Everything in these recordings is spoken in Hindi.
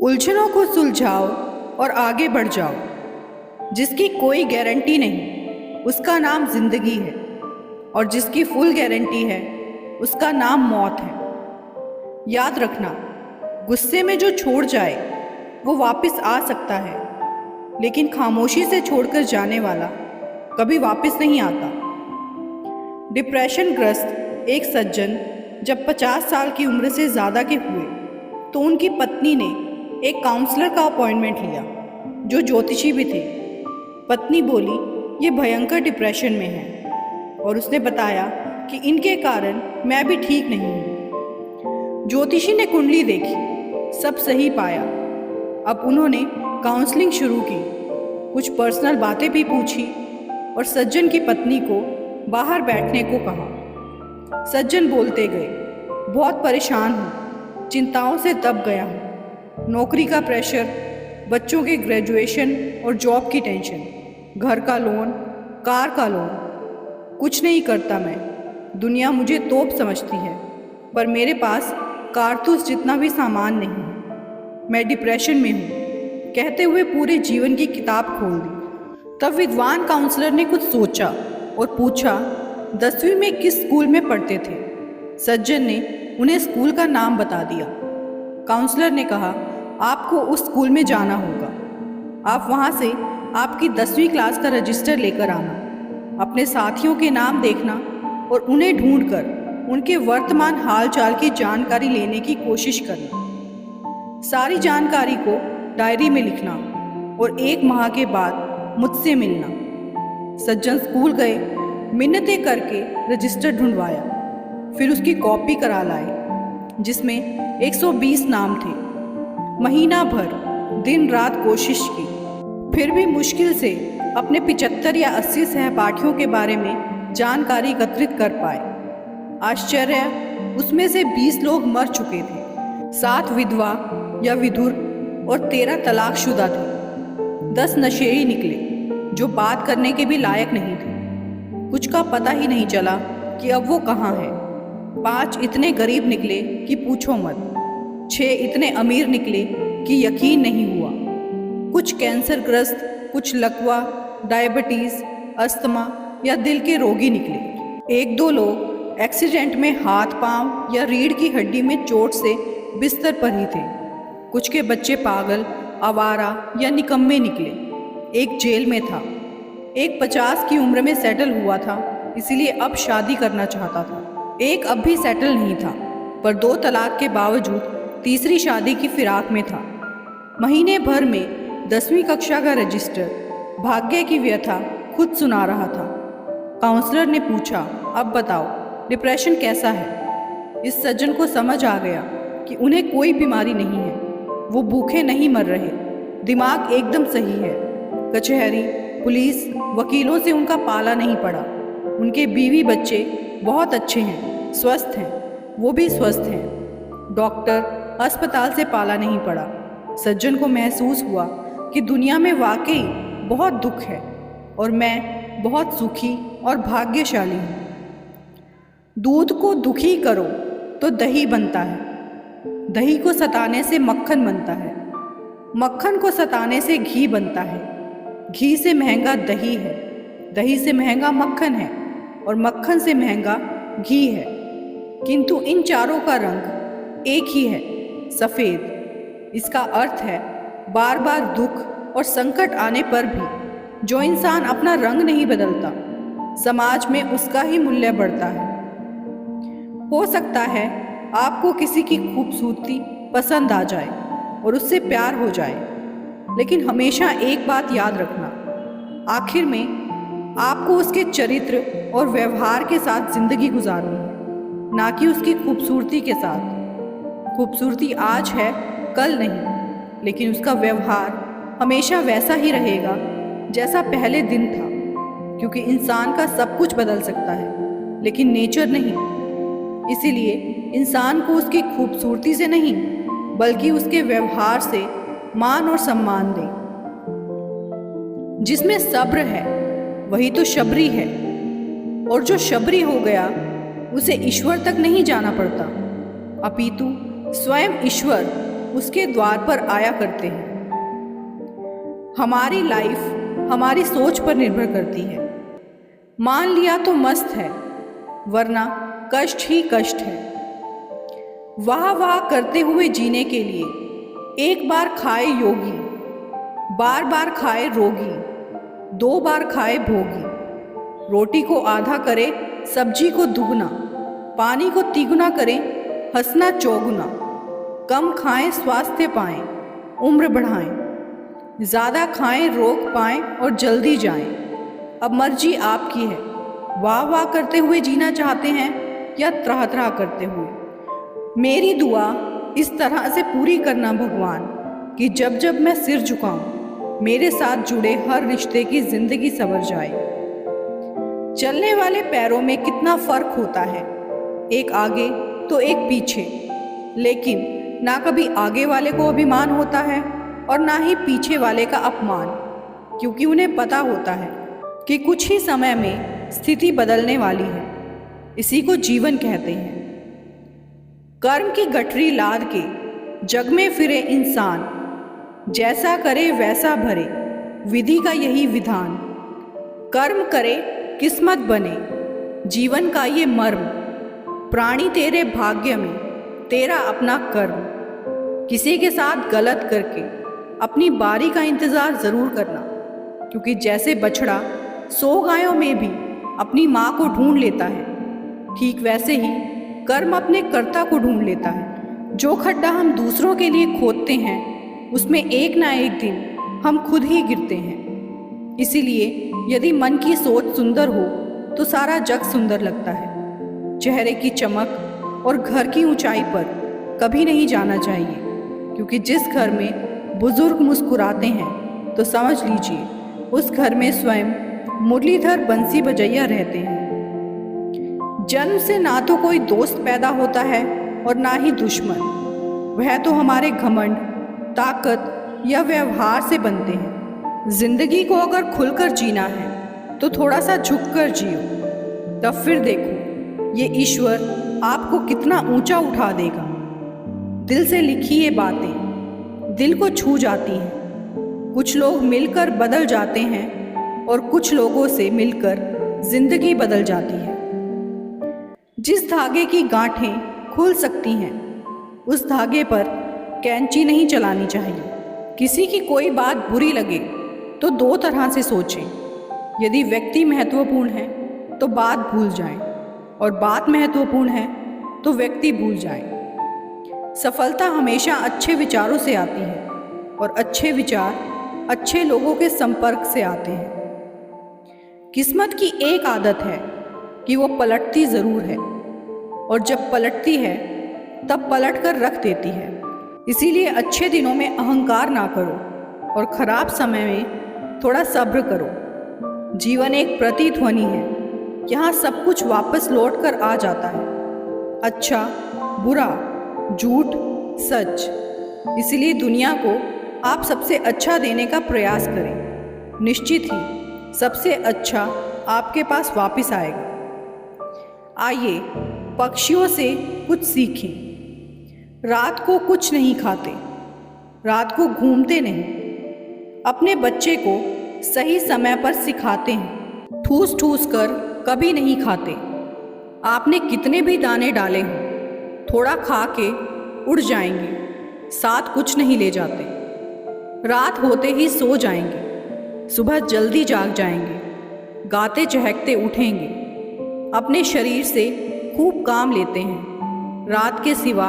उलझनों को सुलझाओ और आगे बढ़ जाओ। जिसकी कोई गारंटी नहीं उसका नाम जिंदगी है, और जिसकी फुल गारंटी है उसका नाम मौत है। याद रखना, गुस्से में जो छोड़ जाए वो वापस आ सकता है, लेकिन खामोशी से छोड़कर जाने वाला कभी वापस नहीं आता। डिप्रेशन ग्रस्त एक सज्जन जब 50 साल की उम्र से ज़्यादा के हुए तो उनकी पत्नी ने एक काउंसलर का अपॉइंटमेंट लिया जो ज्योतिषी भी थे। पत्नी बोली ये भयंकर डिप्रेशन में है, और उसने बताया कि इनके कारण मैं भी ठीक नहीं हूँ। ज्योतिषी ने कुंडली देखी, सब सही पाया। अब उन्होंने काउंसलिंग शुरू की, कुछ पर्सनल बातें भी पूछी और सज्जन की पत्नी को बाहर बैठने को कहा। सज्जन बोलते गए, बहुत परेशान हूँ, चिंताओं से दब गया हूँ। नौकरी का प्रेशर, बच्चों के ग्रेजुएशन और जॉब की टेंशन, घर का लोन, कार का लोन। कुछ नहीं करता मैं, दुनिया मुझे तोप समझती है, पर मेरे पास कारतूस जितना भी सामान नहीं है। मैं डिप्रेशन में हूँ, कहते हुए पूरे जीवन की किताब खोल दी। तब विद्वान काउंसलर ने कुछ सोचा और पूछा, 10वीं में किस स्कूल में पढ़ते थे? सज्जन ने उन्हें स्कूल का नाम बता दिया। काउंसलर ने कहा, आपको उस स्कूल में जाना होगा। आप वहाँ से आपकी 10वीं क्लास का रजिस्टर लेकर आना, अपने साथियों के नाम देखना और उन्हें ढूंढकर उनके वर्तमान हाल चाल की जानकारी लेने की कोशिश करना। सारी जानकारी को डायरी में लिखना और 1 माह के बाद मुझसे मिलना। सज्जन स्कूल गए, मिन्नतें करके रजिस्टर ढूंढवाया, फिर उसकी कॉपी करा लाए जिसमें 120 नाम थे। महीना भर दिन रात कोशिश की, फिर भी मुश्किल से अपने 75 या 80 सहपाठियों के बारे में जानकारी एकत्रित कर पाए। आश्चर्य, उसमें से 20 लोग मर चुके थे, 7 विधवा या विधुर और 13 तलाकशुदा थे। 10 नशेड़ी निकले जो बात करने के भी लायक नहीं थे। कुछ का पता ही नहीं चला कि अब वो कहाँ है। 5 इतने गरीब निकले कि पूछो मत। 6 इतने अमीर निकले कि यकीन नहीं हुआ। कुछ कैंसर ग्रस्त, कुछ लकवा, डायबिटीज़, अस्थमा या दिल के रोगी निकले। 1-2 लोग एक्सीडेंट में हाथ पांव या रीढ़ की हड्डी में चोट से बिस्तर पर ही थे। कुछ के बच्चे पागल, आवारा या निकम्मे निकले। एक जेल में था, एक 50 की उम्र में सेटल हुआ था, इसीलिए अब शादी करना चाहता था। एक अब भी सेटल नहीं था, पर 2 तलाक के बावजूद तीसरी शादी की फिराक में था। महीने भर में 10वीं कक्षा का रजिस्टर भाग्य की व्यथा खुद सुना रहा था। काउंसलर ने पूछा, अब बताओ डिप्रेशन कैसा है? इस सज्जन को समझ आ गया कि उन्हें कोई बीमारी नहीं है, वो भूखे नहीं मर रहे, दिमाग एकदम सही है। कचहरी, पुलिस, वकीलों से उनका पाला नहीं पड़ा। उनके बीवी बच्चे बहुत अच्छे हैं, स्वस्थ हैं, वो भी स्वस्थ हैं। डॉक्टर, अस्पताल से पाला नहीं पड़ा। सज्जन को महसूस हुआ कि दुनिया में वाकई बहुत दुख है और मैं बहुत सुखी और भाग्यशाली हूँ। दूध को दुखी करो तो दही बनता है, दही को सताने से मक्खन बनता है, मक्खन को सताने से घी बनता है, घी से महंगा दही है, दही से महंगा मक्खन है और मक्खन से महंगा घी है। किंतु इन चारों का रंग एक ही है, सफ़ेद। इसका अर्थ है बार बार दुख और संकट आने पर भी जो इंसान अपना रंग नहीं बदलता, समाज में उसका ही मूल्य बढ़ता है। हो सकता है आपको किसी की खूबसूरती पसंद आ जाए और उससे प्यार हो जाए, लेकिन हमेशा एक बात याद रखना, आखिर में आपको उसके चरित्र और व्यवहार के साथ जिंदगी गुजारनी है, ना कि उसकी खूबसूरती के साथ। खूबसूरती आज है, कल नहीं, लेकिन उसका व्यवहार हमेशा वैसा ही रहेगा जैसा पहले दिन था, क्योंकि इंसान का सब कुछ बदल सकता है लेकिन नेचर नहीं। इसीलिए इंसान को उसकी खूबसूरती से नहीं बल्कि उसके व्यवहार से मान और सम्मान दें। जिसमें सब्र है वही तो शबरी है, और जो शबरी हो गया उसे ईश्वर तक नहीं जाना पड़ता, अपितु स्वयं ईश्वर उसके द्वार पर आया करते हैं। हमारी लाइफ हमारी सोच पर निर्भर करती है। मान लिया तो मस्त है, वरना कष्ट ही कष्ट है। वाह वाह करते हुए जीने के लिए एक बार खाए योगी, बार बार खाए रोगी, 2 बार खाए भोगी। रोटी को आधा करे, सब्जी को दुगना, पानी को तिगुना करें, हंसना चौगुना। कम खाएं स्वास्थ्य पाएं, उम्र बढ़ाएं। ज़्यादा खाएं रोग पाएं और जल्दी जाएं। अब मर्जी आपकी है, वाह वाह करते हुए जीना चाहते हैं या त्राह त्राह करते हुए। मेरी दुआ इस तरह से पूरी करना भगवान कि जब जब मैं सिर झुकाऊं, मेरे साथ जुड़े हर रिश्ते की जिंदगी संवर जाए। चलने वाले पैरों में कितना फर्क होता है, एक आगे तो एक पीछे, लेकिन ना कभी आगे वाले को अभिमान होता है और ना ही पीछे वाले का अपमान, क्योंकि उन्हें पता होता है कि कुछ ही समय में स्थिति बदलने वाली है। इसी को जीवन कहते हैं। कर्म की गठरी लाद के जग में फिरे इंसान, जैसा करे वैसा भरे, विधि का यही विधान। कर्म करे किस्मत बने, जीवन का ये मर्म। प्राणी तेरे भाग्य में, तेरा अपना कर्म। किसी के साथ गलत करके अपनी बारी का इंतज़ार ज़रूर करना, क्योंकि जैसे बछड़ा 100 गायों में भी अपनी माँ को ढूंढ लेता है, ठीक वैसे ही कर्म अपने कर्ता को ढूंढ लेता है। जो खड्डा हम दूसरों के लिए खोदते हैं, उसमें एक ना एक दिन हम खुद ही गिरते हैं। इसीलिए यदि मन की सोच सुंदर हो तो सारा जग सुंदर लगता है। चेहरे की चमक और घर की ऊंचाई पर कभी नहीं जाना चाहिए, क्योंकि जिस घर में बुजुर्ग मुस्कुराते हैं तो समझ लीजिए उस घर में स्वयं मुरलीधर बंसी बजैया रहते हैं। जन्म से ना तो कोई दोस्त पैदा होता है और ना ही दुश्मन। वह तो हमारे घमंड, ताकत या व्यवहार से बनते हैं। जिंदगी को अगर खुलकर जीना है तो थोड़ा सा झुककर जियो, तब फिर देखो ये ईश्वर आपको कितना ऊंचा उठा देगा। दिल से लिखी ये बातें दिल को छू जाती हैं। कुछ लोग मिलकर बदल जाते हैं और कुछ लोगों से मिलकर जिंदगी बदल जाती है। जिस धागे की गांठें खुल सकती हैं, उस धागे पर कैंची नहीं चलानी चाहिए। किसी की कोई बात बुरी लगे तो 2 तरह से सोचें। यदि व्यक्ति महत्वपूर्ण है तो बात भूल जाएं, और बात महत्वपूर्ण है तो व्यक्ति भूल जाएं। सफलता हमेशा अच्छे विचारों से आती है, और अच्छे विचार अच्छे लोगों के संपर्क से आते हैं। किस्मत की एक आदत है कि वो पलटती ज़रूर है, और जब पलटती है तब पलट कर रख देती है। इसीलिए अच्छे दिनों में अहंकार ना करो और ख़राब समय में थोड़ा सब्र करो। जीवन एक प्रतिध्वनि है, यहाँ सब कुछ वापस लौट कर आ जाता है। अच्छा बुरा, झूठ सच। इसलिए दुनिया को आप सबसे अच्छा देने का प्रयास करें। निश्चित ही सबसे अच्छा आपके पास वापस आएगा। आइए पक्षियों से कुछ सीखें। रात को कुछ नहीं खाते, रात को घूमते नहीं, अपने बच्चे को सही समय पर सिखाते हैं। ठूस ठूस कर कभी नहीं खाते। आपने कितने भी दाने डाले हों, थोड़ा खा के उड़ जाएंगे, साथ कुछ नहीं ले जाते। रात होते ही सो जाएंगे, सुबह जल्दी जाग जाएंगे, गाते चहकते उठेंगे। अपने शरीर से खूब काम लेते हैं, रात के सिवा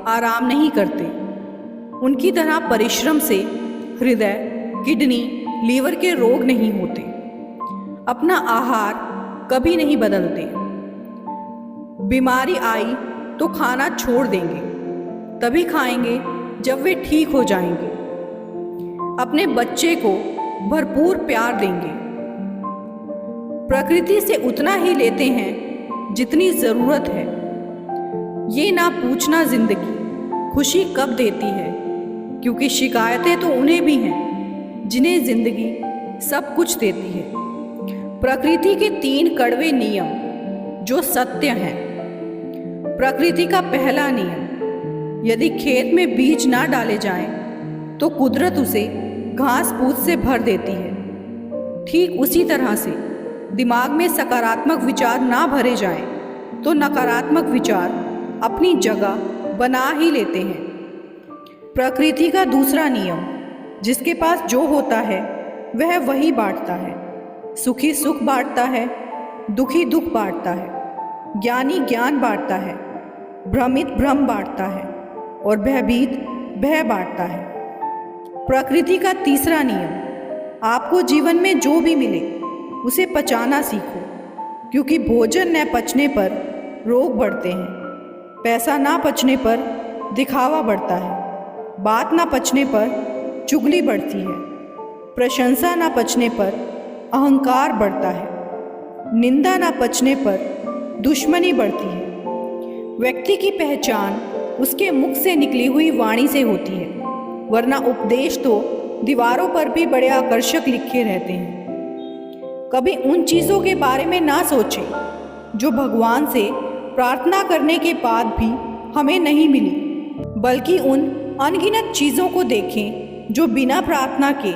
आराम नहीं करते। उनकी तरह परिश्रम से हृदय, किडनी, लीवर के रोग नहीं होते। अपना आहार कभी नहीं बदलते। बीमारी आई तो खाना छोड़ देंगे, तभी खाएंगे जब वे ठीक हो जाएंगे। अपने बच्चे को भरपूर प्यार देंगे। प्रकृति से उतना ही लेते हैं जितनी ज़रूरत है। ये ना पूछना जिंदगी खुशी कब देती है, क्योंकि शिकायतें तो उन्हें भी हैं जिन्हें जिंदगी सब कुछ देती है। प्रकृति के 3 कड़वे नियम जो सत्य हैं। प्रकृति का पहला नियम, यदि खेत में बीज ना डाले जाएं, तो कुदरत उसे घास फूस से भर देती है। ठीक उसी तरह से दिमाग में सकारात्मक विचार ना भरे जाएं, तो नकारात्मक विचार अपनी जगह बना ही लेते हैं। प्रकृति का दूसरा नियम, जिसके पास जो होता है वह वही बांटता है। सुखी सुख बांटता है, दुखी दुख बांटता है, ज्ञानी ज्ञान बांटता है, भ्रमित भ्रम बांटता है और भयभीत भय बांटता है। प्रकृति का तीसरा नियम, आपको जीवन में जो भी मिले उसे पचाना सीखो, क्योंकि भोजन न पचने पर रोग बढ़ते हैं, पैसा ना पचने पर दिखावा बढ़ता है, बात ना पचने पर चुगली बढ़ती है, प्रशंसा ना पचने पर अहंकार बढ़ता है, निंदा ना पचने पर दुश्मनी बढ़ती है। व्यक्ति की पहचान उसके मुख से निकली हुई वाणी से होती है, वरना उपदेश तो दीवारों पर भी बड़े आकर्षक लिखे रहते हैं। कभी उन चीज़ों के बारे में ना सोचें जो भगवान से प्रार्थना करने के बाद भी हमें नहीं मिली, बल्कि उन अनगिनत चीज़ों को देखें जो बिना प्रार्थना के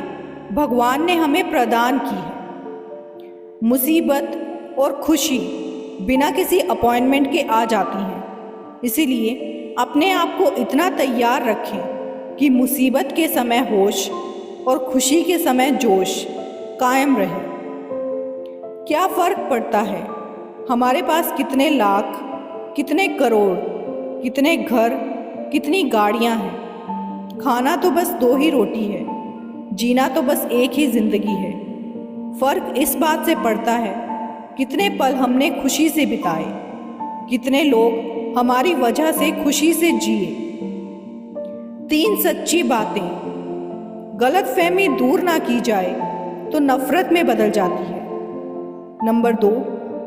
भगवान ने हमें प्रदान की है। मुसीबत और खुशी बिना किसी अपॉइंटमेंट के आ जाती हैं, इसीलिए अपने आप को इतना तैयार रखें कि मुसीबत के समय होश और खुशी के समय जोश कायम रहे। क्या फ़र्क पड़ता है हमारे पास कितने लाख, कितने करोड़, कितने घर, कितनी गाड़ियां हैं। खाना तो बस 2 ही रोटी है, जीना तो बस एक ही ज़िंदगी है। फ़र्क इस बात से पड़ता है कितने पल हमने खुशी से बिताए, कितने लोग हमारी वजह से खुशी से जिए। 3 सच्ची बातें, गलतफहमी दूर ना की जाए तो नफ़रत में बदल जाती है। नंबर 2,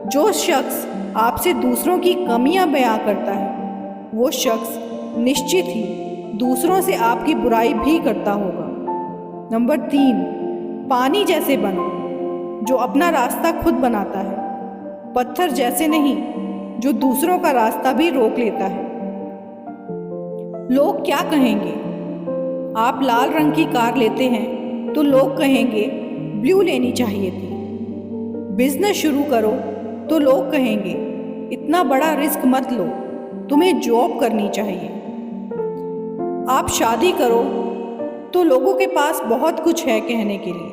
जो शख्स आपसे दूसरों की कमियां बयां करता है वो शख्स निश्चित ही दूसरों से आपकी बुराई भी करता होगा। नंबर 3, पानी जैसे बनो जो अपना रास्ता खुद बनाता है, पत्थर जैसे नहीं जो दूसरों का रास्ता भी रोक लेता है। लोग क्या कहेंगे? आप लाल रंग की कार लेते हैं तो लोग कहेंगे ब्लू लेनी चाहिए थी। बिजनेस शुरू करो तो लोग कहेंगे इतना बड़ा रिस्क मत लो, तुम्हें जॉब करनी चाहिए। आप शादी करो तो लोगों के पास बहुत कुछ है कहने के लिए,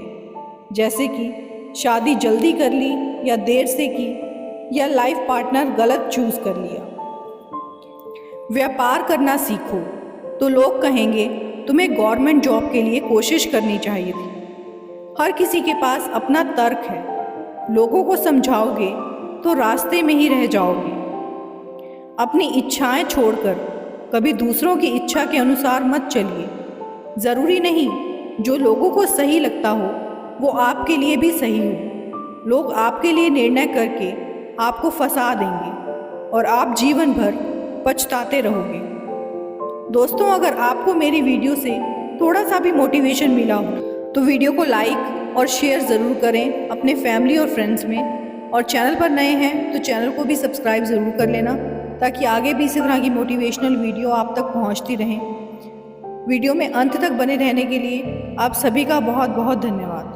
जैसे कि शादी जल्दी कर ली या देर से की, या लाइफ पार्टनर गलत चूज कर लिया। व्यापार करना सीखो तो लोग कहेंगे तुम्हें गवर्नमेंट जॉब के लिए कोशिश करनी चाहिए थी। हर किसी के पास अपना तर्क है, लोगों को समझाओगे तो रास्ते में ही रह जाओगे। अपनी इच्छाएं छोड़कर कभी दूसरों की इच्छा के अनुसार मत चलिए। ज़रूरी नहीं जो लोगों को सही लगता हो वो आपके लिए भी सही हो। लोग आपके लिए निर्णय करके आपको फंसा देंगे और आप जीवन भर पछताते रहोगे। दोस्तों, अगर आपको मेरी वीडियो से थोड़ा सा भी मोटिवेशन मिला हो तो वीडियो को लाइक और शेयर ज़रूर करें अपने फैमिली और फ्रेंड्स में, और चैनल पर नए हैं तो चैनल को भी सब्सक्राइब ज़रूर कर लेना, ताकि आगे भी इसी तरह की मोटिवेशनल वीडियो आप तक पहुंचती रहें। वीडियो में अंत तक बने रहने के लिए आप सभी का बहुत बहुत धन्यवाद।